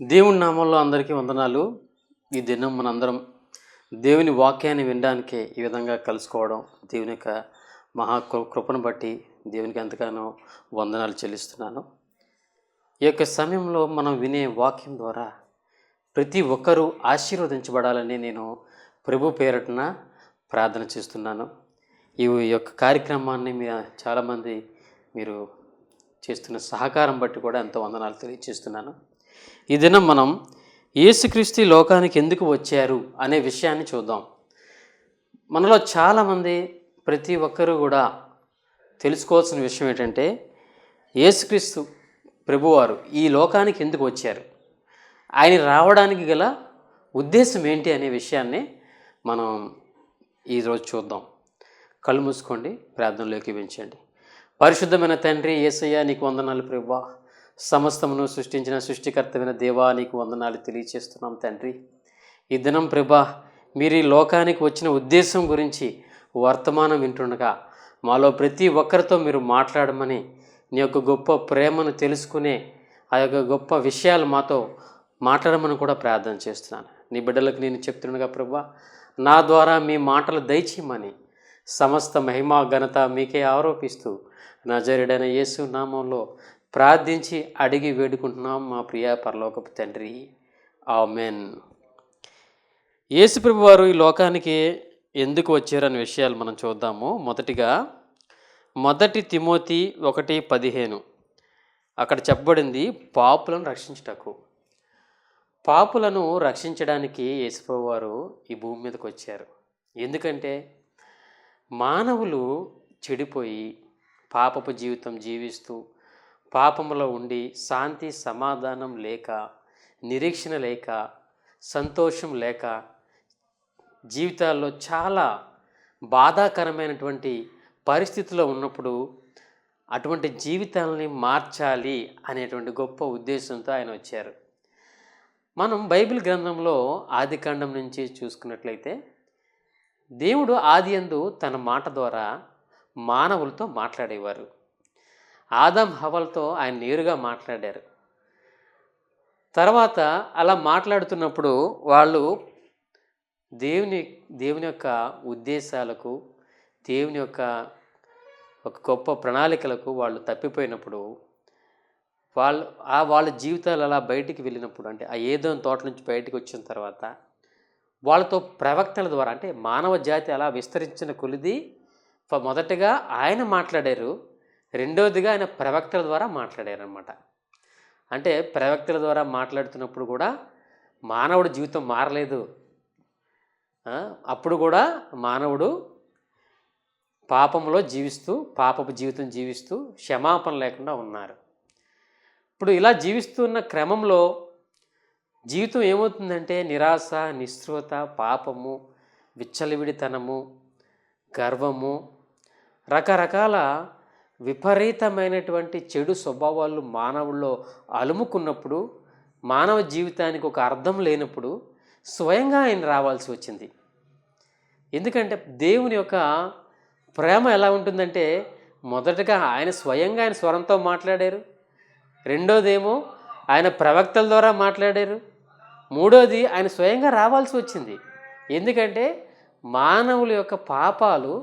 దేవుని నామంలో అందరికీ వందనాలు. ఈ దినం మనందరం దేవుని వాక్యాన్ని వినడానికే ఈ విధంగా కలుసుకోవడం, దేవుని యొక్క కృపను బట్టి దేవునికి ఎంతగానో వందనాలు చెల్లిస్తున్నాను. ఈ యొక్క సమయంలో మనం వినే వాక్యం ద్వారా ప్రతి ఒక్కరూ ఆశీర్వదించబడాలని నేను ప్రభు పేరటన ప్రార్థన చేస్తున్నాను. ఈ యొక్క కార్యక్రమాన్ని చాలామంది మీరు చేస్తున్న సహకారం బట్టి కూడా ఎంతో వందనాలు తెలియజేస్తున్నాను. ఈ దినం మనం యేసుక్రీస్తు లోకానికి ఎందుకు వచ్చారు అనే విషయాన్ని చూద్దాం. మనలో చాలామంది ప్రతి ఒక్కరూ కూడా తెలుసుకోవాల్సిన విషయం ఏంటంటే యేసుక్రీస్తు ప్రభువారు ఈ లోకానికి ఎందుకు వచ్చారు, ఆయన రావడానికి గల ఉద్దేశం ఏంటి అనే విషయాన్ని మనం ఈరోజు చూద్దాం. కళ్ళు మూసుకోండి, ప్రార్థనలోకి వెంచండి. పరిశుద్ధమైన తండ్రి యేసయ్య, నీకు వందనాలు ప్రభువా. సమస్తమును సృష్టించిన సృష్టికర్తమైన దేవా, నీకు వందనాలు తెలియచేస్తున్నాం తండ్రి. ఈ దినం ప్రభా, మీరు ఈ లోకానికి వచ్చిన ఉద్దేశం గురించి వర్తమానం వింటుండగా మాలో ప్రతి ఒక్కరితో మీరు మాట్లాడమని, నీ యొక్క గొప్ప ప్రేమను తెలుసుకునే ఆ యొక్క గొప్ప విషయాలు మాతో మాట్లాడమని కూడా ప్రార్థన చేస్తున్నాను. నీ బిడ్డలకు నేను చెప్తుండగా ప్రభా, నా ద్వారా మీ మాటలు దయచేయమని సమస్త మహిమా ఘనత మీకే ఆరోపిస్తూ నజరేయుడైన యేసు నామంలో ప్రార్థించి అడిగి వేడుకుంటున్నాం మా ప్రియ పరలోకపు తండ్రి, ఆమేన్. యేసు ప్రభు వారు ఈ లోకానికి ఎందుకు వచ్చారనే విషయాలు మనం చూద్దాము. మొదటిగా 1 తిమోతి 1:15 అక్కడ చెప్పబడింది పాపులను రక్షించుటకు. పాపులను రక్షించడానికి యేసు ప్రభు వారు ఈ భూమి మీదకి వచ్చారు. ఎందుకంటే మానవులు చెడిపోయి పాపపు జీవితం జీవిస్తూ పాపములో ఉండి శాంతి సమాధానం లేక, నిరీక్షణ లేక, సంతోషం లేక జీవితాల్లో చాలా బాధాకరమైనటువంటి పరిస్థితిలో ఉన్నప్పుడు అటువంటి జీవితాలని మార్చాలి అనేటువంటి గొప్ప ఉద్దేశంతో ఆయన వచ్చారు. మనం బైబిల్ గ్రంథంలో ఆదికాండం నుంచి చూసుకున్నట్లయితే దేవుడు ఆదియందు తన మాట ద్వారా మానవులతో మాట్లాడేవారు. ఆదాం హవ్వలతో ఆయన నేరుగా మాట్లాడారు. తర్వాత అలా మాట్లాడుతున్నప్పుడు వాళ్ళు దేవుని యొక్క ఉద్దేశాలకు, దేవుని యొక్క ఒక గొప్ప ప్రణాళికలకు వాళ్ళు తప్పిపోయినప్పుడు వాళ్ళ జీవితాలు అలా బయటికి వెళ్ళినప్పుడు, అంటే ఆ ఏదోని తోట నుంచి బయటికి వచ్చిన తర్వాత వాళ్ళతో ప్రవక్తల ద్వారా, అంటే మానవ జాతి అలా విస్తరించిన కొలిది మొదటగా ఆయన మాట్లాడారు, రెండవదిగా ఆయన ప్రవక్తల ద్వారా మాట్లాడారు అన్నమాట. అంటే ప్రవక్తల ద్వారా మాట్లాడుతున్నప్పుడు కూడా మానవుడు జీవితం మారలేదు. అప్పుడు కూడా మానవుడు పాపంలో జీవిస్తూ, పాపపు జీవితం జీవిస్తూ క్షమాపణ లేకుండా ఉన్నారు. ఇప్పుడు ఇలా జీవిస్తున్న క్రమంలో జీవితం ఏమవుతుందంటే నిరాశ, నిస్పృహత, పాపము, విచ్చలవిడితనము, గర్వము, రకరకాల విపరీతమైనటువంటి చెడు స్వభావాలు మానవుల్లో అలుముకున్నప్పుడు, మానవ జీవితానికి ఒక అర్థం లేనప్పుడు స్వయంగా ఆయన రావాల్సి వచ్చింది. ఎందుకంటే దేవుని యొక్క ప్రేమ ఎలా ఉంటుందంటే మొదటగా ఆయన స్వయంగా ఆయన స్వరంతో మాట్లాడారు, రెండోదేమో ఆయన ప్రవక్తల ద్వారా మాట్లాడారు, మూడోది ఆయన స్వయంగా రావాల్సి వచ్చింది. ఎందుకంటే మానవుల యొక్క పాపాలు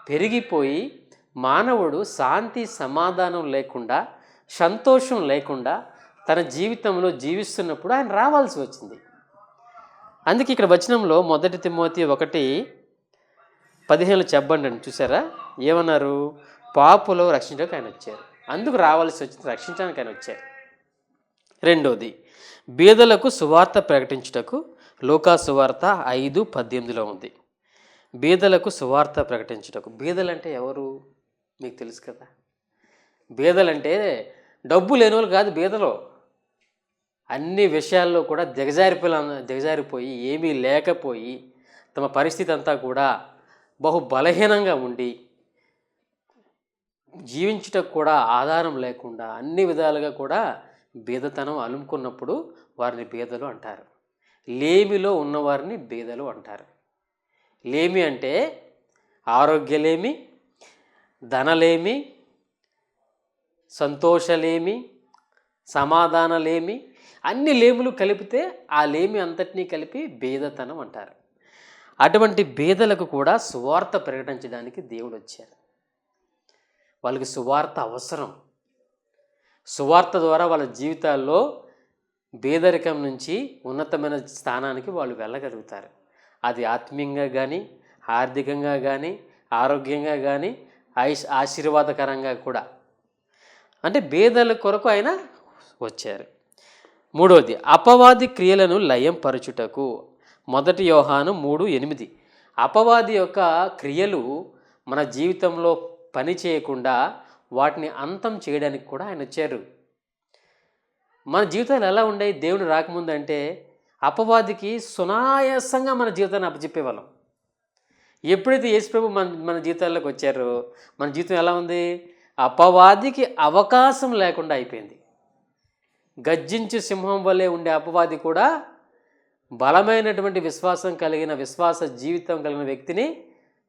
పెరిగిపోయి మానవుడు శాంతి సమాధానం లేకుండా, సంతోషం లేకుండా తన జీవితంలో జీవిస్తున్నప్పుడు ఆయన రావాల్సి వచ్చింది. అందుకే ఇక్కడ వచనంలో 1 తిమోతి 1:15 చెప్పండి, చూసారా ఏమన్నారు? పాపులు రక్షించడానికి ఆయన వచ్చారు, అందుకు రావాల్సి వచ్చింది, రక్షించడానికి ఆయన వచ్చారు. రెండోది, బీదలకు సువార్త ప్రకటించుటకు. లూకా సువార్త 5:18 ఉంది. బీదలకు సువార్త ప్రకటించుటకు. బీదలంటే ఎవరు మీకు తెలుసు కదా. బీదలంటే డబ్బు లేని వాళ్ళు కాదు బీదలు. అన్ని విషయాల్లో కూడా దిగజారిపోయి ఏమీ లేకపోయి తమ పరిస్థితి అంతా కూడా బహు బలహీనంగా ఉండి జీవించుటకు కూడా ఆధారం లేకుండా అన్ని విధాలుగా కూడా బీదతనం అలుముకున్నప్పుడు వారిని బీదలు అంటారు. లేమిలో ఉన్నవారిని బీదలు అంటారు. లేమి అంటే ఆరోగ్యలేమి, ధనలేమి, సంతోషలేమి, సమాధానలేమి, అన్ని లేములు కలిపితే ఆ లేమి అంతటినీ కలిపి బేదతనం అంటారు. అటువంటి బేదలకు కూడా సువార్త ప్రకటించడానికి దేవుడు వచ్చారు. వాళ్ళకి సువార్త అవసరం. సువార్త ద్వారా వాళ్ళ జీవితాల్లో పేదరికం నుంచి ఉన్నతమైన స్థానానికి వాళ్ళు వెళ్ళగలుగుతారు. అది ఆత్మీయంగా కానీ, ఆర్థికంగా కానీ, ఆరోగ్యంగా కానీ, ఆశీర్వాదకరంగా కూడా. అంటే పేదల కొరకు ఆయన వచ్చారు. మూడవది, అపవాది క్రియలను లయం పరచుటకు. 1 యోహాను 3:8. అపవాది యొక్క క్రియలు మన జీవితంలో పని చేయకుండా వాటిని అంతం చేయడానికి కూడా ఆయన వచ్చారు. మన జీవితాలు ఎలా ఉండేవి దేవుని రాకముందు అంటే, అపవాదికి సునాయాసంగా మన జీవితాన్ని అప్పచెప్పేవాళ్ళం. ఎప్పుడైతే యేసుప్రభు మన జీవితాల్లోకి వచ్చారో మన జీవితం ఎలా ఉంది? అపవాదికి అవకాశం లేకుండా అయిపోయింది. గర్జించు సింహం వలె ఉండే అపవాది కూడా బలమైనటువంటి విశ్వాసం కలిగిన, విశ్వాస జీవితం కలిగిన వ్యక్తిని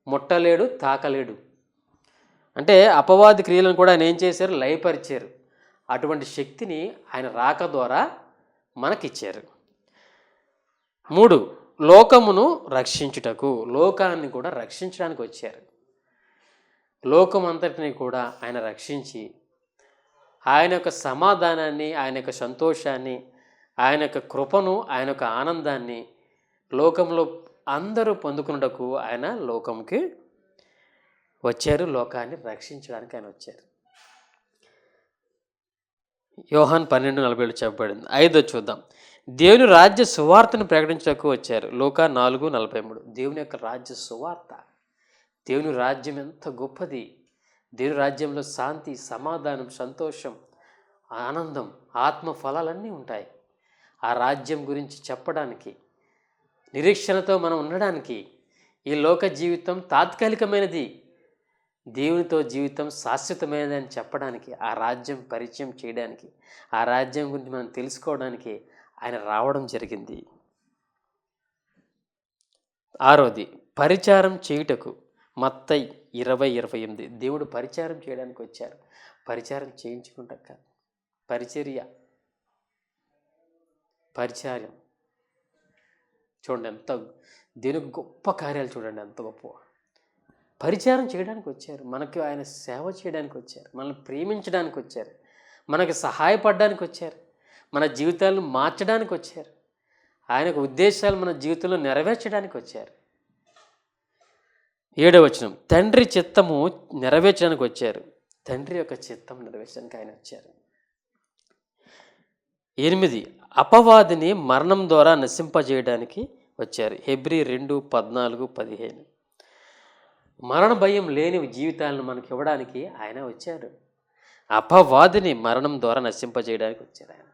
ముట్టలేడు, తాకలేడు. అంటే అపవాది క్రియలను కూడా ఆయన ఏం చేశారు? లయపరిచారు. అటువంటి శక్తిని ఆయన రాక ద్వారా మనకిచ్చారు. 3, లోకమును రక్షించుటకు. లోకాన్ని కూడా రక్షించడానికి వచ్చారు. లోకం అంతటిని కూడా ఆయన రక్షించి ఆయన యొక్క సమాధానాన్ని, ఆయన యొక్క సంతోషాన్ని, ఆయన యొక్క కృపను, ఆయన యొక్క ఆనందాన్ని లోకంలో అందరూ పొందుకున్నటకు ఆయన లోకంకి వచ్చారు. లోకాన్ని రక్షించడానికి ఆయన వచ్చారు. యోహాన్ 12:47 చెప్పబడింది. 5 చూద్దాం. దేవుని రాజ్య సువార్తను ప్రకటించడానికి వచ్చారు. లూకా 4:43. దేవుని యొక్క రాజ్య సువార్త. దేవుని రాజ్యం ఎంత గొప్పది. దేవుని రాజ్యంలో శాంతి, సమాధానం, సంతోషం, ఆనందం, ఆత్మ ఫలాలన్నీ ఉంటాయి. ఆ రాజ్యం గురించి చెప్పడానికి, నిరీక్షణతో మనం ఉండడానికి, ఈ లోక జీవితం తాత్కాలికమైనది, దేవునితో జీవితం శాశ్వతమైనది అని చెప్పడానికి, ఆ రాజ్యం పరిచయం చేయడానికి, ఆ రాజ్యం గురించి మనం తెలుసుకోవడానికి ఆయన రావడం జరిగింది. 6వది, పరిచారం చేయుటకు. మత్తయి 20:28. దేవుడు పరిచారం చేయడానికి వచ్చారు. పరిచారం చేయించుకుంటాక పరిచార్యం చూడండి, ఎంత దేవుని గొప్ప కార్యాలు చూడండి, ఎంత గొప్ప పరిచారం చేయడానికి వచ్చారు. మనకు ఆయన సేవ చేయడానికి వచ్చారు. మనల్ని ప్రేమించడానికి వచ్చారు. మనకు సహాయపడడానికి వచ్చారు. మన జీవితాలను మార్చడానికి వచ్చారు. ఆయనకు ఉద్దేశాలు మన జీవితంలో నెరవేర్చడానికి వచ్చారు. 7వ వచనం, తండ్రి చిత్తము నెరవేర్చడానికి వచ్చారు. తండ్రి యొక్క చిత్తం నెరవేర్చడానికి ఆయన వచ్చారు. 8, అపవాదిని మరణం ద్వారా నశింపజేయడానికి వచ్చారు. హెబ్రీ 2:14-15. మరణ భయం లేని జీవితాలను మనకి ఇవ్వడానికి ఆయన వచ్చారు. అపవాదిని మరణం ద్వారా నశింపజేయడానికి వచ్చారు ఆయన.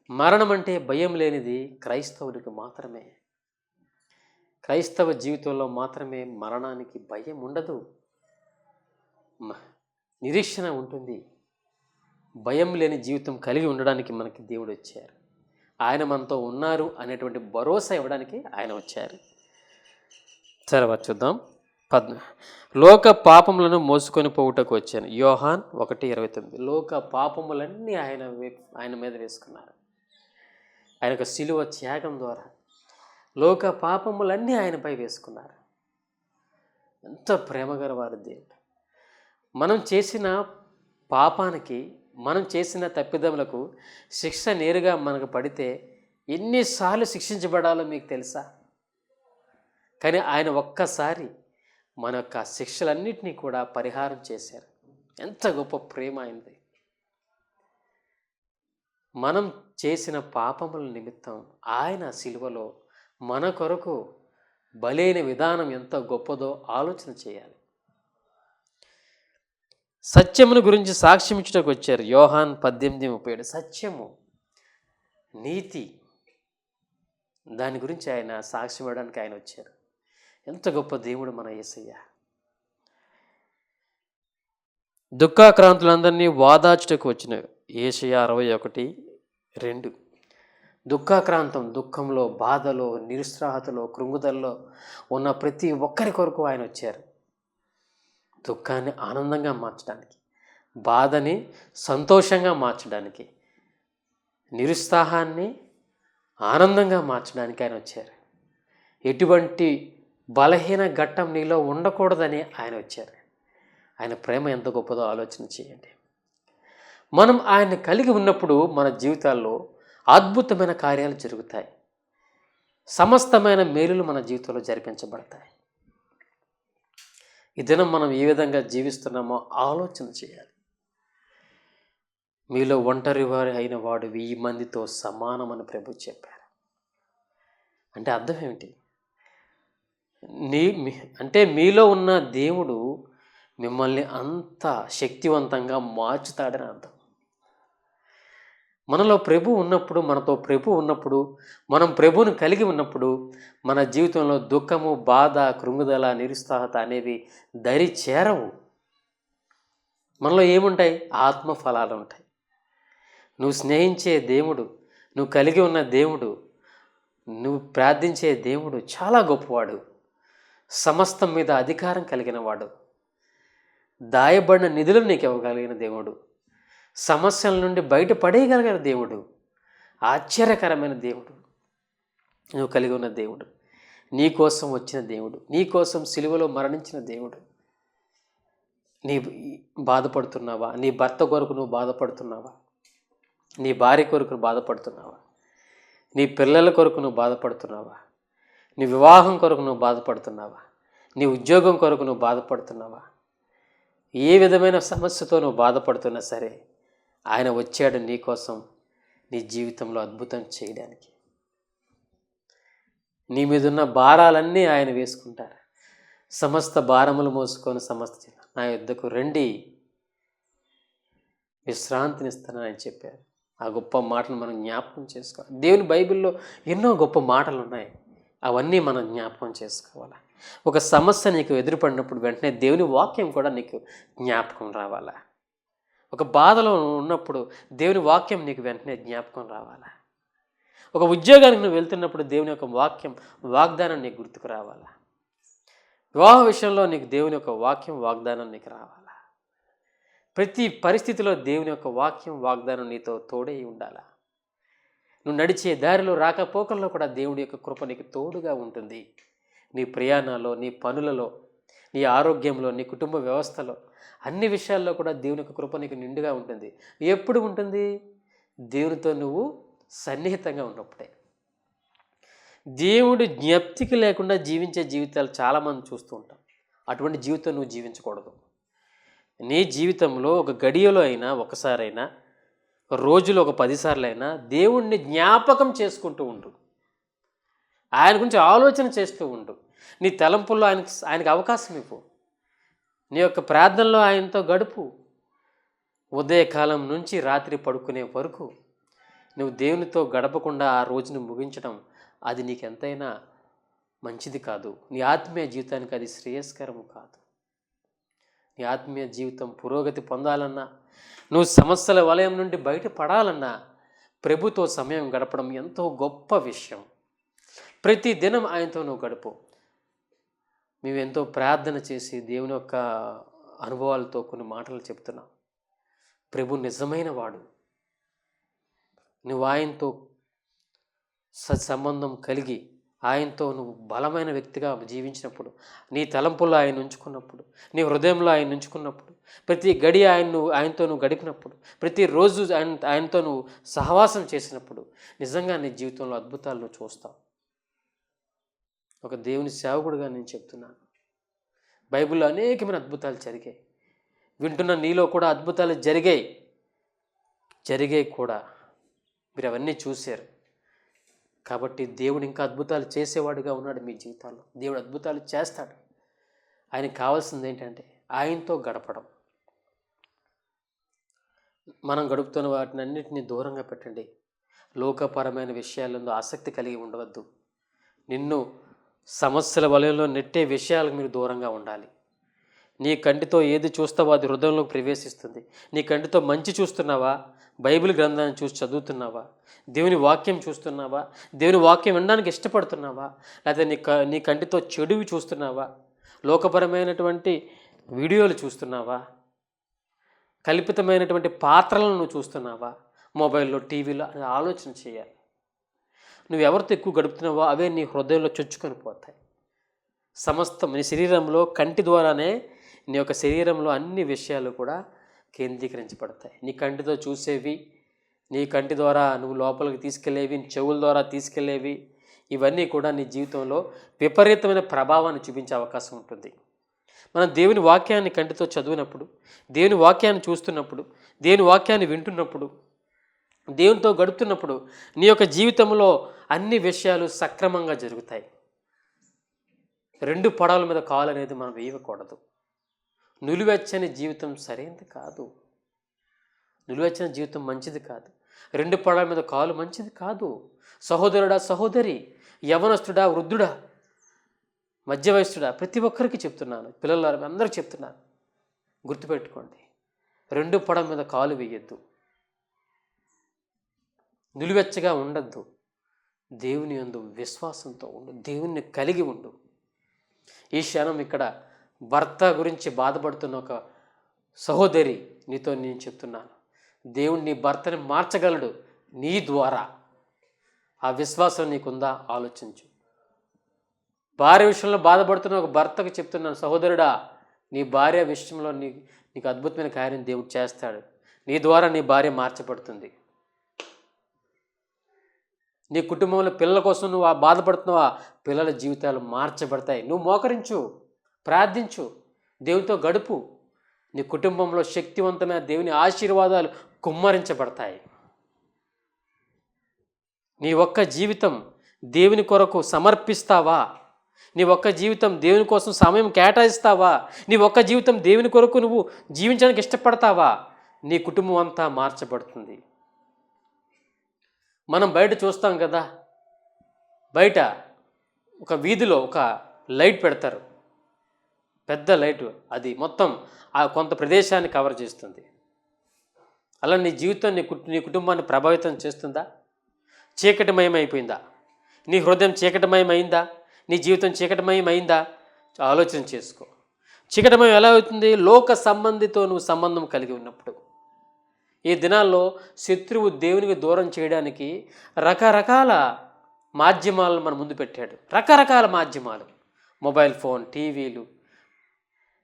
మరణం అంటే భయం లేనిది క్రైస్తవుడికి మాత్రమే. క్రైస్తవ జీవితంలో మాత్రమే మరణానికి భయం ఉండదు, నిరీక్షణ ఉంటుంది. భయం లేని జీవితం కలిగి ఉండడానికి మనకి దేవుడు వచ్చారు. ఆయన మనతో ఉన్నారు అనేటువంటి భరోసా ఇవ్వడానికి ఆయన వచ్చారు. తర్వాత చూద్దాం. లోక పాపములను మోసుకొని పోవుటకు వచ్చాను. యోహాన్ 1:29. లోక పాపములన్నీ ఆయన మీద వేసుకున్నారు. ఆయన యొక్క శిలువ త్యాగం ద్వారా లోక పాపములన్నీ ఆయనపై వేసుకున్నారు. ఎంత ప్రేమగలవారు దేవుడు. మనం చేసిన పాపానికి, మనం చేసిన తప్పిదములకు శిక్ష నేరుగా మనకు పడితే ఎన్నిసార్లు శిక్షించబడాలో మీకు తెలుసా? కానీ ఆయన ఒక్కసారి మన యొక్క శిక్షలన్నింటినీ కూడా పరిహారం చేశారు. ఎంత గొప్ప ప్రేమ అయింది. మనం చేసిన పాపముల నిమిత్తం ఆయన శిలువలో మన కొరకు బలైన విధానం ఎంత గొప్పదో ఆలోచన చేయాలి. సత్యమును గురించి సాక్ష్యం ఇచ్చుటకు వచ్చారు. యోహాన్ 18:37. సత్యము, నీతి, దాని గురించి ఆయన సాక్ష్యం ఇవ్వడానికి ఆయన వచ్చారు. ఎంత గొప్ప దేవుడు మన యేసయ్య. దుఃఖాక్రాంతులందరినీ వాదాచుటకు వచ్చిన యెషయా 61:2. దుఃఖాక్రాంతం, దుఃఖంలో, బాధలో, నిరుత్సాహతలో, కృంగుదలలో ఉన్న ప్రతి ఒక్కరి కొరకు ఆయన వచ్చారు. దుఃఖాన్ని ఆనందంగా మార్చడానికి, బాధని సంతోషంగా మార్చడానికి, నిరుత్సాహాన్ని ఆనందంగా మార్చడానికి ఆయన వచ్చారు. ఎటువంటి బలహీన ఘట్టం నీలో ఉండకూడదని ఆయన వచ్చారు. ఆయన ప్రేమ ఎంత గొప్పదో ఆలోచన చేయండి. మనం ఆయన్ని కలిగి ఉన్నప్పుడు మన జీవితాల్లో అద్భుతమైన కార్యాలు జరుగుతాయి. సమస్తమైన మేలులు మన జీవితంలో జరిపించబడతాయి. ఈ దినం మనం ఏ విధంగా జీవిస్తున్నామో ఆలోచన చేయాలి. మీలో ఒంటరి వారి అయిన వాడు 1000 మందితో సమానమని ప్రభు చెప్పారు. అంటే అర్థం ఏమిటి? అంటే మీలో ఉన్న దేవుడు మిమ్మల్ని అంత శక్తివంతంగా మార్చుతాడని అర్థం. మనలో ప్రభు ఉన్నప్పుడు, మనతో ప్రభు ఉన్నప్పుడు, మనం ప్రభువుని కలిగి ఉన్నప్పుడు మన జీవితంలో దుఃఖము, బాధ, కృంగుదల, నిరుత్సాహత అనేవి దరి చేరవు. మనలో ఏముంటాయి? ఆత్మఫలాలు ఉంటాయి. నువ్వు స్నేహించే దేవుడు, నువ్వు కలిగి ఉన్న దేవుడు, నువ్వు ప్రార్థించే దేవుడు చాలా గొప్పవాడు. సమస్తం మీద అధికారం కలిగిన వాడు. దాయబడిన నిధులను నీకు ఇవ్వగలిగిన దేవుడు. సమస్యల నుండి బయటపడేయగలిగిన దేవుడు. ఆశ్చర్యకరమైన దేవుడు నువ్వు కలిగి ఉన్న దేవుడు. నీ కోసం వచ్చిన దేవుడు, నీ కోసం సిలువలో మరణించిన దేవుడు. నీ బాధపడుతున్నావా? నీ భర్త కొరకు నువ్వు బాధపడుతున్నావా? నీ భార్య కొరకు బాధపడుతున్నావా? నీ పిల్లల కొరకు నువ్వు బాధపడుతున్నావా? నీ వివాహం కొరకు నువ్వు బాధపడుతున్నావా? నీ ఉద్యోగం కొరకు నువ్వు బాధపడుతున్నావా? ఏ విధమైన సమస్యతో నువ్వు బాధపడుతున్నా సరే ఆయన వచ్చాడు నీ కోసం, నీ జీవితంలో అద్భుతం చేయడానికి. నీ మీదున్న భారాలన్నీ ఆయన వేసుకుంటారు. సమస్త భారములు మోసుకొని నా యుద్ధకు రండి, విశ్రాంతినిస్తానని ఆయన చెప్పారు. ఆ గొప్ప మాటలు మనం జ్ఞాపకం చేసుకోవాలి. దేవుని బైబిల్లో ఎన్నో గొప్ప మాటలు ఉన్నాయి. అవన్నీ మనం జ్ఞాపకం చేసుకోవాలి. ఒక సమస్య నీకు ఎదురుపడినప్పుడు వెంటనే దేవుని వాక్యం కూడా నీకు జ్ఞాపకం రావాలా. ఒక బాధలో ఉన్నప్పుడు దేవుని వాక్యం నీకు వెంటనే జ్ఞాపకం రావాలా. ఒక ఉద్యోగానికి నువ్వు వెళ్తున్నప్పుడు దేవుని యొక్క వాగ్దానం నీకు గుర్తుకు రావాలా. వివాహ విషయంలో నీకు దేవుని యొక్క వాగ్దానం నీకు రావాలా. ప్రతి పరిస్థితిలో దేవుని యొక్క వాగ్దానం నీతో తోడై ఉండాలా. నువ్వు నడిచే దారిలో రాకపోకల్లో కూడా దేవుడి యొక్క కృప నీకు తోడుగా ఉంటుంది. నీ ప్రయాణాల్లో, నీ పనులలో, నీ ఆరోగ్యంలో, నీ కుటుంబ వ్యవస్థలో, అన్ని విషయాల్లో కూడా దేవుని యొక్క కృప నీకు నిండుగా ఉంటుంది. ఎప్పుడు ఉంటుంది? దేవునితో నువ్వు సన్నిహితంగా ఉన్నప్పుడే. దేవుడి జ్ఞప్తికి లేకుండా జీవించే జీవితాలు చాలామంది చూస్తూ ఉంటాం. అటువంటి జీవితం నువ్వు జీవించకూడదు. నీ జీవితంలో ఒక గడియలో అయినా, ఒకసారైనా, రోజులో ఒక 10 సార్లు అయినా దేవుణ్ణి జ్ఞాపకం చేసుకుంటూ ఉండు. ఆయన గురించి ఆలోచన చేస్తూ ఉండు. నీ తలంపుల్లో ఆయనకి అవకాశం ఇవ్వు. నీ యొక్క ప్రార్థనలో ఆయనతో గడుపు. ఉదయకాలం నుంచి రాత్రి పడుకునే వరకు నువ్వు దేవునితో గడపకుండా ఆ రోజును ముగించడం అది నీకెంతైనా మంచిది కాదు. నీ ఆత్మీయ జీవితానికి అది శ్రేయస్కరము కాదు. నీ ఆత్మీయ జీవితం పురోగతి పొందాలన్నా, నువ్వు సమస్యల వలయం నుండి బయటపడాలన్నా ప్రభుతో సమయం గడపడం ఎంతో గొప్ప విషయం. ప్రతి దినం ఆయనతో నువ్వు గడుపు. మేము ఎంతో ప్రార్థన చేసి దేవుని యొక్క అనుభవాలతో కొన్ని మాటలు చెప్తున్నాం. ప్రభు నిజమైన వాడు. నువ్వు ఆయనతో సత్సంబంధం కలిగి ఆయనతో నువ్వు బలమైన వ్యక్తిగా జీవించినప్పుడు, నీ తలంపుల్లో ఆయన ఉంచుకున్నప్పుడు, నీ హృదయంలో ఆయన ఉంచుకున్నప్పుడు, ప్రతి గడి ఆయనతో నువ్వు గడిపినప్పుడు, ప్రతిరోజు ఆయనతో నువ్వు సహవాసం చేసినప్పుడు నిజంగా నీ జీవితంలో అద్భుతాలు నువ్వు చూస్తావు. ఒక దేవుని సేవకుడిగా నేను చెప్తున్నాను. బైబిల్లో అనేకమైన అద్భుతాలు జరిగాయి. వింటున్న నీలో కూడా అద్భుతాలు జరిగాయి కూడా. మీరు అవన్నీ చూశారు. కాబట్టి దేవుడు ఇంకా అద్భుతాలు చేసేవాడుగా ఉన్నాడు మీ జీవితాల్లో. దేవుడు అద్భుతాలు చేస్తాడు. ఆయనకు కావాల్సింది ఏంటంటే ఆయనతో గడపడం. మనం గడుపుతున్న వాటిని అన్నింటినీ దూరంగా పెట్టండి. లోకపరమైన విషయాలలో ఆసక్తి కలిగి ఉండవద్దు. నిన్ను సమస్యల వలయంలో నెట్టే విషయాలకు మీరు దూరంగా ఉండాలి. నీ కంటితో ఏది చూస్తావో అది హృదయంలోకి ప్రవేశిస్తుంది. నీ కంటితో మంచి చూస్తున్నావా? బైబిల్ గ్రంథాన్ని చూసి చదువుతున్నావా? దేవుని వాక్యం చూస్తున్నావా? దేవుని వాక్యం వినడానికి ఇష్టపడుతున్నావా? లేకపోతే నీ కంటితో చెడువి చూస్తున్నావా? లోకపరమైనటువంటి వీడియోలు చూస్తున్నావా? కల్పితమైనటువంటి పాత్రలను నువ్వు చూస్తున్నావా? మొబైల్లో, టీవీలో అని ఆలోచన చేయాలి. నువ్వు ఎవరితో ఎక్కువ గడుపుతున్నావో అవే నీ హృదయంలో చొచ్చుకొని పోతాయి. సమస్తం నీ శరీరంలో కంటి ద్వారానే నీ యొక్క శరీరంలో అన్ని విషయాలు కూడా కేంద్రీకరించబడతాయి. నీ కంటితో చూసేవి, నీ కంటి ద్వారా నువ్వు లోపలికి తీసుకెళ్లేవి, చెవుల ద్వారా తీసుకెళ్లేవి, ఇవన్నీ కూడా నీ జీవితంలో విపరీతమైన ప్రభావాన్ని చూపించే అవకాశం ఉంటుంది. మనం దేవుని వాక్యాన్ని కంటితో చదివినప్పుడు, దేవుని వాక్యాన్ని చూస్తున్నప్పుడు, దేవుని వాక్యాన్ని వింటున్నప్పుడు, దేవునితో గడుపుతున్నప్పుడు నీ యొక్క జీవితంలో అన్ని విషయాలు సక్రమంగా జరుగుతాయి. రెండు పడవల మీద కాలు అనేది మనం వేయకూడదు. నిలువెచ్చని జీవితం సరైనది కాదు. నిలువెచ్చని జీవితం మంచిది కాదు. రెండు పడవల మీద కాలు మంచిది కాదు. సహోదరుడా, సహోదరి, యవనస్తుడా, వృద్ధుడా, మధ్య వయస్సుడా, ప్రతి ఒక్కరికి చెప్తున్నాను, పిల్లల అందరికీ చెప్తున్నాను, గుర్తుపెట్టుకోండి, రెండు పడవ మీద కాలు వేయొద్దు. నిలువెచ్చగా ఉండద్దు. దేవుని యందు విశ్వాసంతో ఉండు, దేవుణ్ణి కలిగి ఉండు. ఈ క్షణం ఇక్కడ భర్త గురించి బాధపడుతున్న ఒక సహోదరి, నీతో నేను చెప్తున్నాను, దేవుడు నీ భర్తని మార్చగలడు నీ ద్వారా. ఆ విశ్వాసం నీకుందా? ఆలోచించు. భార్య విషయంలో బాధపడుతున్న ఒక భర్తకు చెప్తున్నాను, సహోదరుడా, నీ భార్య విషయంలో నీకు అద్భుతమైన కార్యం దేవుడు చేస్తాడు. నీ ద్వారా నీ భార్య మార్చబడుతుంది. నీ కుటుంబంలో పిల్లల కోసం నువ్వు బాధపడుతున్నావా, పిల్లల జీవితాలు మార్చబడతాయి. నువ్వు మోకరించు, ప్రార్థించు, దేవునితో గడుపు. నీ కుటుంబంలో శక్తివంతమైన దేవుని ఆశీర్వాదాలు కుమ్మరించబడతాయి. నీ ఒక్క జీవితం దేవుని కొరకు సమర్పిస్తావా? నీ ఒక్క జీవితం దేవుని కోసం సమయం కేటాయిస్తావా? నీ ఒక్క జీవితం దేవుని కొరకు నువ్వు జీవించడానికి ఇష్టపడతావా? నీ కుటుంబం అంతా మార్చబడుతుంది. మనం బయట చూస్తాం కదా, బయట ఒక వీధిలో ఒక లైట్ పెడతారు, పెద్ద లైటు, అది మొత్తం ఆ కొంత ప్రదేశాన్ని కవర్ చేస్తుంది. అలా నీ జీవితం నీ కుటుంబాన్ని ప్రభావితం చేస్తుందా? చీకటిమయం అయిపోయిందా? నీ హృదయం చీకటిమయం అయిందా? నీ జీవితం చీకటిమయం అయిందా? ఆలోచన చేసుకో. చీకటిమయం ఎలా అవుతుంది? లోక సంబంధితో నువ్వు సంబంధం కలిగి ఉన్నప్పుడు. ఈ దినాల్లో శత్రువు దేవునికి దూరం చేయడానికి రకరకాల మాధ్యమాలను మన ముందు పెట్టాడు. రకరకాల మాధ్యమాలు, మొబైల్ ఫోన్, టీవీలు,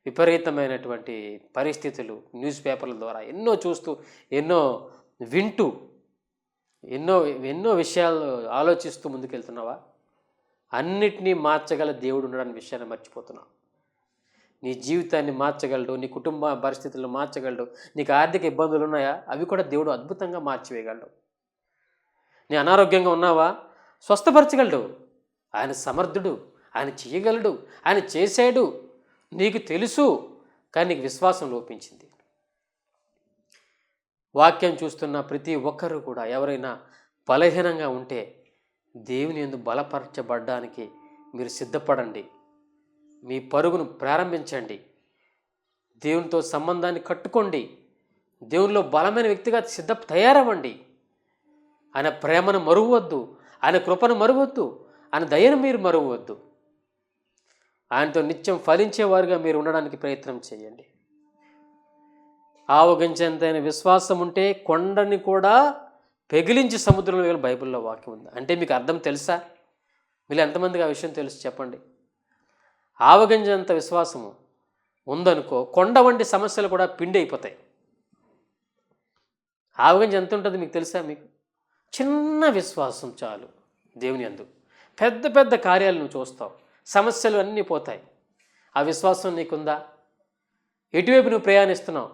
విపరీతమైనటువంటి పరిస్థితులు, న్యూస్ పేపర్ల ద్వారా ఎన్నో చూస్తూ, ఎన్నో వింటూ, ఎన్నో విషయాలు ఆలోచిస్తూ ముందుకెళ్తున్నావా? అన్నిటినీ మార్చగల దేవుడు ఉండడానికి విషయాన్ని మర్చిపోతున్నావు. నీ జీవితాన్ని మార్చగలడు, నీ కుటుంబ పరిస్థితులను మార్చగలడు. నీకు ఆర్థిక ఇబ్బందులు ఉన్నాయా? అవి కూడా దేవుడు అద్భుతంగా మార్చివేయగలడు. నీ అనారోగ్యంగా ఉన్నావా? స్వస్థపరచగలడు. ఆయన సమర్థుడు, ఆయన చేయగలడు, ఆయన చేశాడు. నీకు తెలుసు, కానీ నీకు విశ్వాసం లోపించింది. వాక్యం చూస్తున్న ప్రతి ఒక్కరూ కూడా ఎవరైనా బలహీనంగా ఉంటే దేవుని యందు బలపరచబడడానికి మీరు సిద్ధపడండి. మీ పరుగును ప్రారంభించండి. దేవునితో సంబంధాన్ని కట్టుకోండి. దేవునిలో బలమైన వ్యక్తిగా తయారవ్వండి. ఆయన ప్రేమను మరువద్దు, ఆయన కృపను మరువద్దు, ఆయన దయను మీరు మరువద్దు. ఆయనతో నిత్యం ఫలించేవారుగా మీరు ఉండడానికి ప్రయత్నం చేయండి. ఆవగించేంతైన విశ్వాసం ఉంటే కొండని కూడా పెగిలించి సముద్రంలో వెళ్ళి బైబిల్లో వాక్యం ఉంది. అంటే మీకు అర్థం తెలుసా? మీరు ఎంతమందికి ఆ విషయం తెలుసు చెప్పండి. ఆవగించేంత విశ్వాసము ఉందనుకో, కొండ వంటి సమస్యలు కూడా పిండి అయిపోతాయి. ఆవగింజ ఎంత ఉంటుంది మీకు తెలుసా? మీకు చిన్న విశ్వాసం చాలు దేవుని యందు. పెద్ద పెద్ద కార్యాలు నువ్వు చూస్తావు, సమస్యలు అన్నీ పోతాయి. ఆ విశ్వాసం నీకుందా? ఎటువైపు నువ్వు ప్రయాణిస్తున్నావు?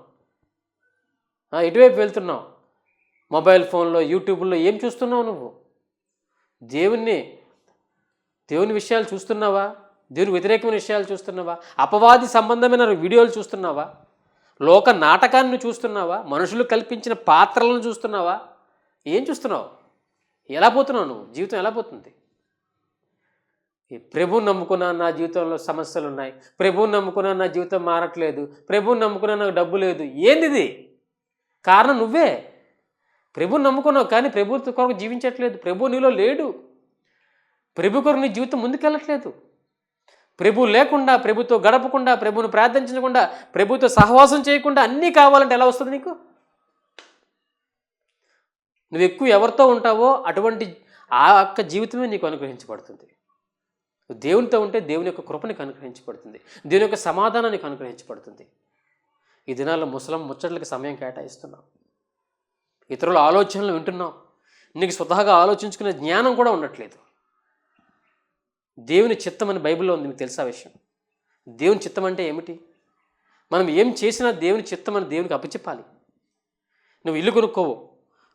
ఎటువైపు వెళ్తున్నావు? మొబైల్ ఫోన్లో, యూట్యూబ్లో ఏం చూస్తున్నావు నువ్వు? దేవుని విషయాలు చూస్తున్నావా? దేవుని వ్యతిరేకమైన విషయాలు చూస్తున్నావా? అపవాది సంబంధమైన వీడియోలు చూస్తున్నావా? లోక నాటకాన్ని చూస్తున్నావా? మనుషులు కల్పించిన పాత్రలను చూస్తున్నావా? ఏం చూస్తున్నావు? ఎలా పోతున్నావు నువ్వు? జీవితం ఎలా పోతుంది? ప్రభువుని నమ్ముకున్నా నా జీవితంలో సమస్యలు ఉన్నాయి, ప్రభువుని నమ్ముకున్నా నా జీవితం మారట్లేదు, ప్రభువుని నమ్ముకున్నా నాకు డబ్బు లేదు. ఏంది కారణం? నువ్వే ప్రభువుని నమ్ముకున్నావు, కానీ ప్రభు కొరకు జీవించట్లేదు. ప్రభు నీలో లేడు. ప్రభు కొరకు నీ జీవితం ముందుకెళ్ళట్లేదు. ప్రభు లేకుండా, ప్రభుతో గడపకుండా, ప్రభువును ప్రార్థించకుండా, ప్రభుతో సహవాసం చేయకుండా అన్నీ కావాలంటే ఎలా వస్తుంది నీకు? నువ్వు ఎక్కువ ఎవరితో ఉంటావో అటువంటి ఆ యొక్క జీవితమే నీకు అనుగ్రహించబడుతుంది. దేవునితో ఉంటే దేవుని యొక్క కృప నీకు అనుగ్రహించబడుతుంది, దేవుని యొక్క సమాధానం నీకు అనుగ్రహించబడుతుంది. ఈ దినాల్లో ముచ్చట్లకి సమయం కేటాయిస్తున్నాం, ఇతరుల ఆలోచనలు వింటున్నాం, నీకు స్వతహాగా ఆలోచించుకునే జ్ఞానం కూడా ఉండట్లేదు. దేవుని చిత్తం అని బైబిల్లో ఉంది, మీకు తెలుసా విషయం? దేవుని చిత్తం అంటే ఏమిటి? మనం ఏం చేసినా దేవుని చిత్తం అని దేవునికి అప్పచెప్పాలి. నువ్వు ఇల్లు కొనుక్కోవు,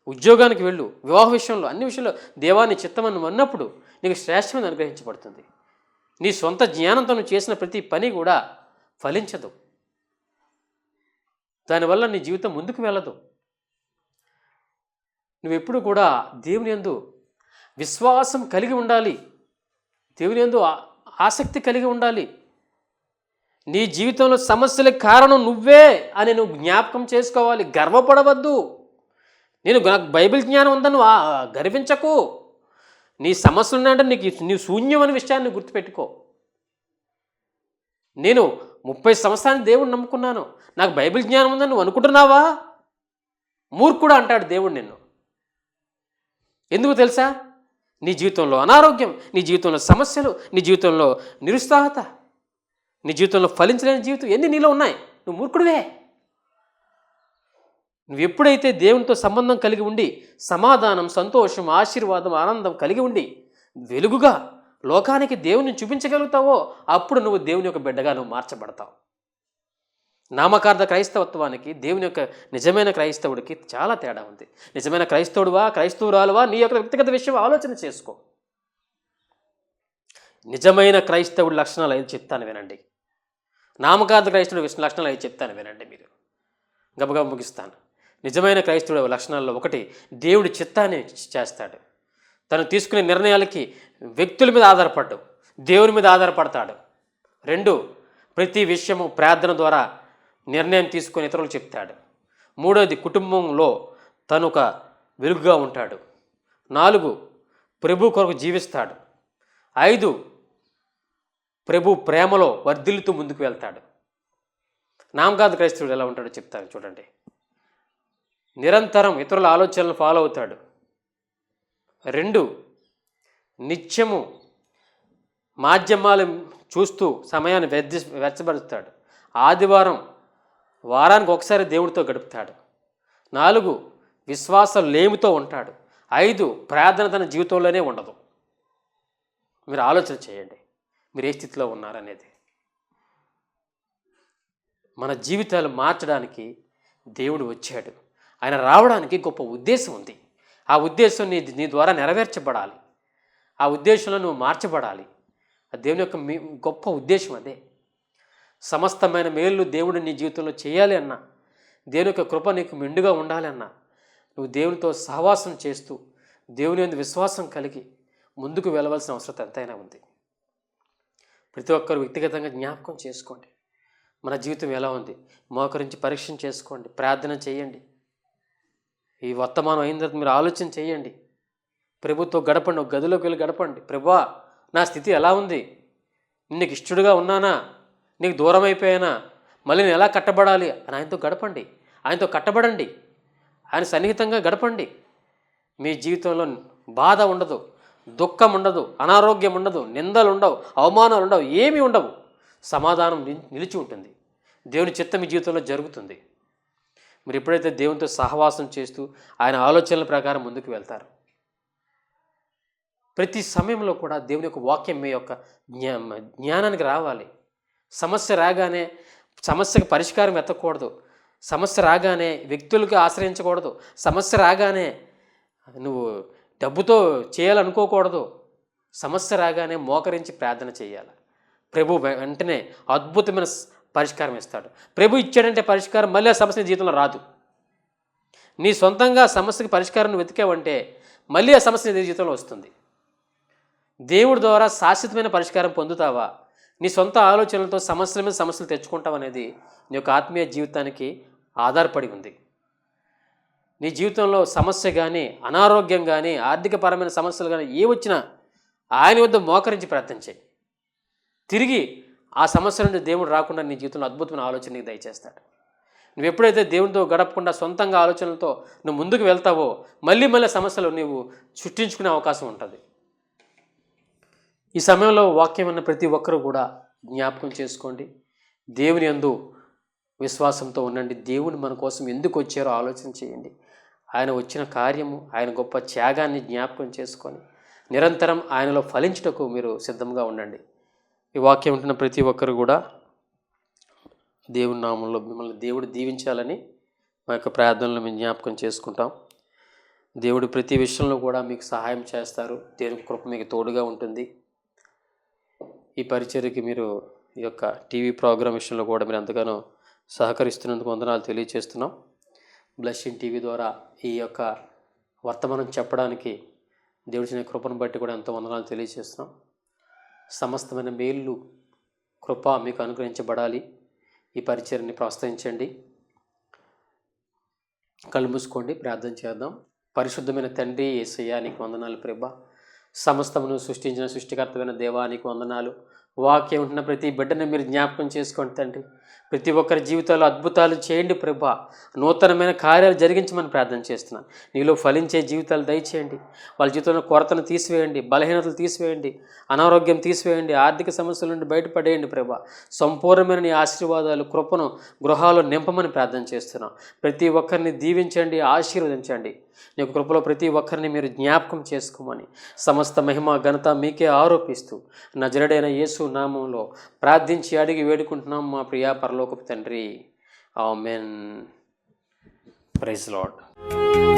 ఉద్యోగానికి వెళ్ళు, వివాహ విషయంలో, అన్ని విషయంలో దేవాన్ని చిత్తం అని అన్నప్పుడు నీకు శ్రేష్టమైన అనుగ్రహించబడుతుంది. నీ సొంత జ్ఞానంతో నువ్వు చేసిన ప్రతి పని కూడా ఫలించదు, దానివల్ల నీ జీవితం ముందుకు వెళ్ళదు. నువ్వెప్పుడు కూడా దేవుని యందు విశ్వాసం కలిగి ఉండాలి, దేవుని యందు ఆసక్తి కలిగి ఉండాలి. నీ జీవితంలో సమస్యలకు కారణం నువ్వే అని నువ్వు జ్ఞాపకం చేసుకోవాలి. గర్వపడవద్దు. నాకు బైబిల్ జ్ఞానం ఉందని నువ్వు గర్వించకు. నీ సమస్యలు ఉన్నాయంటే నీవు శూన్యం అనే విషయాన్ని గుర్తుపెట్టుకో. నేను 30 సంవత్సరాలు దేవుడిని నమ్ముకున్నాను, నాకు బైబిల్ జ్ఞానం ఉందని నువ్వు అనుకుంటున్నావా? మూర్ఖుడు అంటాడు దేవుడు నిన్ను. ఎందుకు తెలుసా? నీ జీవితంలో అనారోగ్యం, నీ జీవితంలో సమస్యలు, నీ జీవితంలో నిరుత్సాహత, నీ జీవితంలో ఫలించలేని జీవితం ఎన్ని నీలో ఉన్నాయి. నువ్వు మూర్ఖుడివే. నువ్వు ఎప్పుడైతే దేవునితో సంబంధం కలిగి ఉండి సమాధానం, సంతోషం, ఆశీర్వాదం, ఆనందం కలిగి ఉండి వెలుగుగా లోకానికి దేవుని చూపించగలుగుతావో అప్పుడు నువ్వు దేవుని యొక్క బిడ్డగా నువ్వు మార్చబడతావు. నామకార్థ క్రైస్తవత్వానికి దేవుని యొక్క నిజమైన క్రైస్తవుడికి చాలా తేడా ఉంది. నిజమైన క్రైస్తవుడువా, క్రైస్తవురాలువా, నీ యొక్క వ్యక్తిగత విషయం ఆలోచన చేసుకో. నిజమైన క్రైస్తవుడి లక్షణాలు 5 చెప్తాను వినండి. నామకార్థ క్రైస్తవుడి లక్షణాలు 5 చెప్తాను వినండి. మీరు గబగబ ముగిస్తాను. నిజమైన క్రైస్తవుడి లక్షణాల్లో 1, దేవుడి చిత్తాన్ని చేస్తాడు. తను తీసుకునే నిర్ణయాలకి వ్యక్తుల మీద ఆధారపడ్డు, దేవుని మీద ఆధారపడతాడు. 2, ప్రతి విషయము ప్రార్థన ద్వారా నిర్ణయం తీసుకొని ఇతరులకు చెప్తాడు. 3, కుటుంబంలో తను ఒక వెలుగుగా ఉంటాడు. 4, ప్రభు కొరకు జీవిస్తాడు. 5, ప్రభు ప్రేమలో వర్ధిల్లుతూ ముందుకు వెళ్తాడు. నామకార్థ క్రైస్తవుడు ఎలా ఉంటాడో చెప్తాను చూడండి. నిరంతరం ఇతరుల ఆలోచనలను ఫాలో అవుతాడు. 2, నిత్యము మాధ్యమాలు చూస్తూ సమయాన్ని వెచ్చబరుస్తాడు. ఆదివారం వారానికి ఒకసారి దేవుడితో గడుపుతాడు. 4, విశ్వాసం లేమితో ఉంటాడు. 5, ప్రార్థన తన జీవితంలోనే ఉండదు. మీరు ఆలోచన చేయండి, మీరు ఏ స్థితిలో ఉన్నారనేది. మన జీవితాలు మార్చడానికి దేవుడు వచ్చాడు. ఆయన రావడానికి గొప్ప ఉద్దేశం ఉంది. ఆ ఉద్దేశం నీ ద్వారా నెరవేర్చబడాలి. ఆ ఉద్దేశంలో నువ్వు మార్చబడాలి. దేవుని యొక్క గొప్ప ఉద్దేశం అదే. సమస్తమైన మేలు దేవుడు నీ జీవితంలో చేయాలి అన్నా, దేవుని యొక్క కృప నీకు మెండుగా ఉండాలి అన్నా, నువ్వు దేవునితో సహవాసం చేస్తూ దేవుని యందు విశ్వాసం కలిగి ముందుకు వెళ్ళవలసిన అవసరం ఎంతైనా ఉంది. ప్రతి ఒక్కరు వ్యక్తిగతంగా జ్ఞాపకం చేసుకోండి, మన జీవితం ఎలా ఉంది, మోకరించి పరీక్షణ చేసుకోండి, ప్రార్థన చేయండి. ఈ వర్తమానం అయిన తర్వాత మీరు ఆలోచన చేయండి. ప్రభుతో గడపండి, ఒక గదిలోకి వెళ్ళి గడపండి. ప్రభువా, నా స్థితి ఎలా ఉంది? నీకు ఇష్టడుగా ఉన్నానా, నీకు దూరం అయిపోయానా, మళ్ళీ నేను ఎలా కట్టబడాలి అని ఆయనతో గడపండి. ఆయనతో కట్టబడండి, ఆయన సన్నిహితంగా గడపండి. మీ జీవితంలో బాధ ఉండదు, దుఃఖం ఉండదు, అనారోగ్యం ఉండదు, నిందలు ఉండవు, అవమానాలు ఉండవు, ఏమీ ఉండవు. సమాధానం నిలిచి ఉంటుంది. దేవుని చిత్తం మీ జీవితంలో జరుగుతుంది. మీరు ఎప్పుడైతే దేవునితో సహవాసం చేస్తూ ఆయన ఆలోచనల ప్రకారం ముందుకు వెళ్తారు, ప్రతి సమయంలో కూడా దేవుని యొక్క వాక్యం మీ యొక్క జ్ఞానానికి రావాలి. సమస్య రాగానే సమస్యకు పరిష్కారం వెతకూడదు. సమస్య రాగానే వ్యక్తులకు ఆశ్రయించకూడదు. సమస్య రాగానే నువ్వు డబ్బుతో చేయాలనుకోకూడదు. సమస్య రాగానే మోకరించి ప్రార్థన చేయాలి. ప్రభు వెంటనే అద్భుతమైన పరిష్కారం ఇస్తాడు. ప్రభు ఇచ్చాడంటే పరిష్కారం మళ్ళీ ఆ సమస్య జీవితంలో రాదు. నీ సొంతంగా సమస్యకి పరిష్కారం వెతికావంటే మళ్ళీ ఆ సమస్య నీ జీవితంలో వస్తుంది. దేవుడి ద్వారా శాశ్వతమైన పరిష్కారం పొందుతావా, నీ సొంత ఆలోచనలతో సమస్యల మీద సమస్యలు తెచ్చుకుంటావు అనేది నీ యొక్క ఆత్మీయ జీవితానికి ఆధారపడి ఉంది. నీ జీవితంలో సమస్య కానీ, అనారోగ్యం కానీ, ఆర్థికపరమైన సమస్యలు కానీ ఏ వచ్చినా ఆయన వద్ద మోకరించి ప్రార్థన చేయి. తిరిగి ఆ సమస్య నుండి దేవుడు రాకుండా నీ జీవితంలో అద్భుతమైన ఆలోచన నీకు దయచేస్తాడు. నువ్వు ఎప్పుడైతే దేవునితో గడపకుండా సొంతంగా ఆలోచనలతో నువ్వు ముందుకు వెళ్తావో మళ్ళీ సమస్యలు నువ్వు సృష్టించుకునే అవకాశం ఉంటుంది. ఈ సమయంలో వాక్యం అన్న ప్రతి ఒక్కరూ కూడా జ్ఞాపకం చేసుకోండి. దేవుని యందు విశ్వాసంతో ఉండండి. దేవుని మన కోసం ఎందుకు వచ్చారో ఆలోచన చేయండి. ఆయన వచ్చిన కార్యము, ఆయన గొప్ప త్యాగాన్ని జ్ఞాపకం చేసుకొని నిరంతరం ఆయనలో ఫలించుటకు మీరు సిద్ధంగా ఉండండి. ఈ వాక్యం ఉంటున్న ప్రతి ఒక్కరు కూడా దేవుని నామంలో మిమ్మల్ని దేవుడు దీవించాలని మా యొక్క ప్రార్థనలు మేము జ్ఞాపకం చేసుకుంటాం. దేవుడు ప్రతి విషయంలో కూడా మీకు సహాయం చేస్తారు. దేవుని కృప మీకు తోడుగా ఉంటుంది. ఈ పరిచర్యకి మీరు ఈ యొక్క టీవీ ప్రోగ్రాం విషయంలో కూడా మీరు ఎంతగానో సహకరిస్తున్నందుకు వందనాలు తెలియజేస్తున్నాం. బ్లెస్సింగ్ టీవీ ద్వారా ఈ యొక్క వర్తమానం చెప్పడానికి దేవుడి కృపను బట్టి కూడా ఎంతో వందనాలు తెలియజేస్తున్నాం. సమస్తమైన మేలు కృప మీకు అనుగ్రహించబడాలి. ఈ పరిచర్ని ప్రోత్సహించండి. కళ్ళు మూసుకోండి, ప్రార్థన చేద్దాం. పరిశుద్ధమైన తండ్రి యేసయ్యా, నీకు వందనాలు ప్రభా. సమస్తమును సృష్టించిన సృష్టికర్తమైన దేవా, నీకు వందనాలు. వాక్యం ఉంటున్న ప్రతి బిడ్డను మీరు జ్ఞాపకం చేసుకోండి తండ్రి. ప్రతి ఒక్కరి జీవితాల్లో అద్భుతాలు చేయండి ప్రభా. నూతనమైన కార్యాలు జరిగించమని ప్రార్థన చేస్తున్నాను. నీలో ఫలించే జీవితాలు దయచేయండి. వాళ్ళ జీవితంలో కొరతను తీసివేయండి, బలహీనతలు తీసివేయండి, అనారోగ్యం తీసివేయండి, ఆర్థిక సమస్యల నుండి బయటపడేయండి ప్రభా. సంపూర్ణమైన నీ ఆశీర్వాదాలు కృపను గృహాల్లో నింపమని ప్రార్థన చేస్తున్నాం. ప్రతి ఒక్కరిని దీవించండి, ఆశీర్వదించండి. నీ కృపలో ప్రతి ఒక్కరిని మీరు జ్ఞాపకం చేసుకోమని సమస్త మహిమ ఘనత మీకే ఆరోపిస్తూ నజరేయుడైన యేసు నామంలో ప్రార్థించి అడిగి వేడుకుంటున్నాం మా ప్రియా పరలోకపు తండ్రి. ఆమేన్. Praise lord.